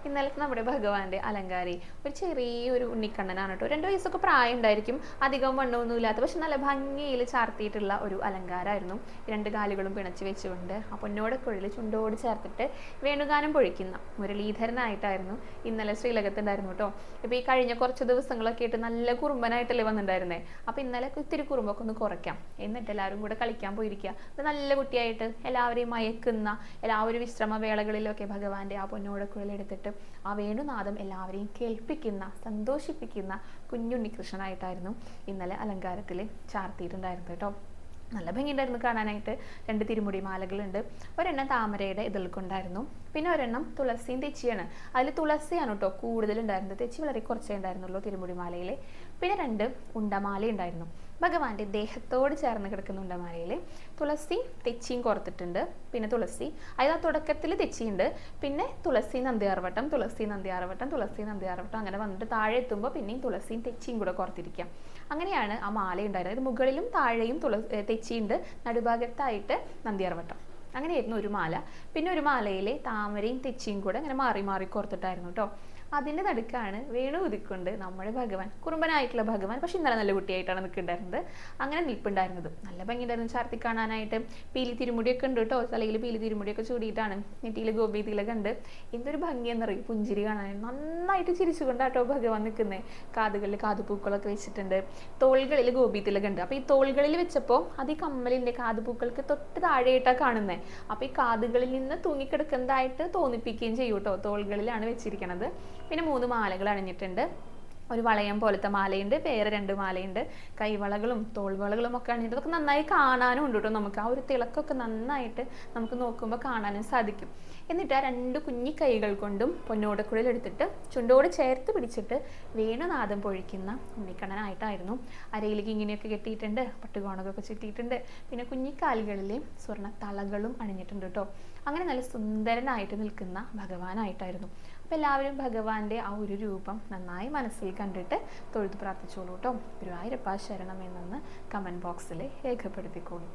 ഇന്നലത്തെ നമ്മുടെ ഭഗവാന്റെ അലങ്കാരി ഒരു ചെറിയൊരു ഉണ്ണിക്കണ്ണനാണ് കേട്ടോ. 2 വയസ്സൊക്കെ പ്രായം ഉണ്ടായിരിക്കും, അധികം വണ്ണമൊന്നും ഇല്ലാത്ത, പക്ഷെ നല്ല ഭംഗിയിൽ ചാർത്തിയിട്ടുള്ള ഒരു അലങ്കാരമായിരുന്നു. 2 കാലുകളും പിണച്ച് വെച്ചുകൊണ്ട് ആ പൊന്നോടക്കുഴൽ ചുണ്ടോട് ചേർത്തിട്ട് വേണുഗാനം പൊഴിക്കുന്ന മുരളീധരനായിട്ടായിരുന്നു ഇന്നലെ ശ്രീലകത്തുണ്ടായിരുന്നു കേട്ടോ. ഇപ്പോൾ ഈ കഴിഞ്ഞ കുറച്ച് ദിവസങ്ങളൊക്കെ ആയിട്ട് നല്ല കുറുമ്പനായിട്ടല്ലേ വന്നിട്ടുണ്ടായിരുന്നേ. അപ്പോൾ ഇന്നലെ ഇത്തിരി കുറുമ്പൊക്കെ ഒന്ന് കുറയ്ക്കാം എന്നിട്ട് എല്ലാവരും കൂടെ കളിക്കാൻ പോയിരിക്കുക. അത് നല്ല കുട്ടിയായിട്ട് എല്ലാവരെയും മയക്കുന്ന, എല്ലാവരും വിശ്രമ വേളകളിലൊക്കെ ഭഗവാന്റെ ആ പൊന്നോടക്കുഴൽ എടുത്തിട്ട് ആ വേണുനാദം എല്ലാവരെയും കേൾപ്പിക്കുന്ന, സന്തോഷിപ്പിക്കുന്ന കുഞ്ഞുണ്ണികൃഷ്ണനായിട്ടായിരുന്നു ഇന്നലെ അലങ്കാരത്തിൽ ചാർത്തിയിട്ടുണ്ടായിരുന്നത് കേട്ടോ. നല്ല ഭംഗിയുണ്ടായിരുന്നു കാണാനായിട്ട്. 2 തിരുമുടി മാലകളുണ്ട്. ഒരെണ്ണം താമരയുടെ ഇതൾ കൊണ്ടായിരുന്നു, പിന്നെ ഒരെണ്ണം തുളസിയും തെച്ചിയാണ്. അതിൽ തുളസിയാണ് കേട്ടോ കൂടുതലുണ്ടായിരുന്നത്, തെച്ചി വളരെ കുറച്ചേ ഉണ്ടായിരുന്നുള്ളൂ തിരുമുടി മാലയിൽ. പിന്നെ 2 ഉണ്ടമാല ഉണ്ടായിരുന്നു. ഭഗവാന്റെ ദേഹത്തോട് ചേർന്ന് കിടക്കുന്ന ഉണ്ടമാലയിൽ തുളസി തെച്ചിയും കോർത്തിട്ടുണ്ട്. പിന്നെ തുളസി, അതായത് ആ തുടക്കത്തിൽ തെച്ചിയുണ്ട്, പിന്നെ തുളസി നന്ദിയാർവട്ടം, തുളസി നന്ദിയാർവട്ടം, തുളസി നന്ദിയാർവട്ടം, അങ്ങനെ വന്നിട്ട് താഴെ എത്തുമ്പോൾ പിന്നെയും തുളസിയും തെച്ചിയും കൂടെ കോർത്തിരിക്കാം. അങ്ങനെയാണ് ആ മാല ഉണ്ടായിരുന്നത്. മുകളിലും താഴെയും തെച്ചിയുണ്ട്, നടുഭാഗത്തായിട്ട് നന്ദിയാർവട്ടം. അങ്ങനെയായിരുന്നു ഒരു മാല. പിന്നെ ഒരു മാലയിൽ താമരയും തെച്ചിയും കൂടെ അങ്ങനെ മാറി മാറി കോർത്തിട്ടായിരുന്നു കേട്ടോ. അതിൻ്റെ നടുക്കാണ് വേണു ഊതിക്കൊണ്ട് നമ്മുടെ ഭഗവാൻ, കുറുമ്പനായിട്ടുള്ള ഭഗവാൻ, പക്ഷെ ഇന്നലെ നല്ല കുട്ടിയായിട്ടാണ് നിൽക്കുന്നുണ്ടായിരുന്നത്. അങ്ങനെ നിൽപ്പുണ്ടായിരുന്നത്. നല്ല ഭംഗിയുണ്ടായിരുന്നു ചാർത്തി കാണാനായിട്ട്. പീലി തിരുമുടിയൊക്കെ ഉണ്ട് കേട്ടോ, തലയിൽ പീലി തിരുമുടിയൊക്കെ ചൂടിയിട്ടാണ്. നെറ്റിയിൽ ഗോപി തിലകം ഉണ്ട്. എന്തൊരു ഭംഗിയെന്നറിയും പുഞ്ചിരി കാണാൻ. നന്നായിട്ട് ചിരിച്ചുകൊണ്ടാട്ടോ ഭഗവാൻ നിൽക്കുന്നത്. കാതുകളിൽ കാതുപൂക്കളൊക്കെ വെച്ചിട്ടുണ്ട്, തോളുകളിൽ ഗോപി തിലകം ഉണ്ട്. അപ്പോൾ ഈ തോളുകളിൽ വെച്ചപ്പോൾ അത് ഈ കമ്മലിൻ്റെ കാതുപൂക്കൾക്ക് തൊട്ട് താഴെയായിട്ടാണ് കാണുന്നത്. അപ്പോൾ ഈ കാതുകളിൽ നിന്ന് തൂങ്ങിക്കിടക്കുന്നതായിട്ട് തോന്നിപ്പിക്കുകയും ചെയ്യും കേട്ടോ. തോളുകളിലാണ് വെച്ചിരിക്കുന്നത്. പിന്നെ 3 മാലകൾ അണിഞ്ഞിട്ടുണ്ട്. ഒരു വളയം പോലത്തെ മാലയുണ്ട്, വേറെ 2 മാലയുണ്ട്. കൈവളകളും തോൾവളകളും ഒക്കെ അണിഞ്ഞിട്ട് അതൊക്കെ നന്നായി കാണാനും ഉണ്ട് കേട്ടോ. നമുക്ക് ആ ഒരു തിളക്കമൊക്കെ നന്നായിട്ട് നമുക്ക് നോക്കുമ്പോൾ കാണാനും സാധിക്കും. എന്നിട്ട് ആ 2 കുഞ്ഞി കൈകൾ കൊണ്ടും പൊന്നോടക്കുഴൽ എടുത്തിട്ട് ചുണ്ടോട് ചേർത്ത് പിടിച്ചിട്ട് വേണുനാദം പൊഴിക്കുന്ന ഉണ്ണിക്കണ്ണനായിട്ടായിരുന്നു. അരയിലേക്ക് ഇങ്ങനെയൊക്കെ കെട്ടിയിട്ടുണ്ട്, പട്ടുകോണകൊക്കെ ചുറ്റിയിട്ടുണ്ട്. പിന്നെ കുഞ്ഞിക്കാലുകളിൽ സ്വർണ്ണ തളകളും അണിഞ്ഞിട്ടുണ്ട് കേട്ടോ. അങ്ങനെ നല്ല സുന്ദരനായിട്ട് നിൽക്കുന്ന ഭഗവാനായിട്ടായിരുന്നു. അപ്പോൾ എല്ലാവരും ഭഗവാന്റെ ആ ഒരു രൂപം നന്നായി മനസ്സിൽ കണ്ടിട്ട് തൊഴുത് പ്രാർത്ഥിച്ചോളൂ കേട്ടോ. ഗുരുവായൂരപ്പ ശരണം എന്നൊന്ന് കമൻറ്റ് ബോക്സിൽ രേഖപ്പെടുത്തിക്കോളൂ.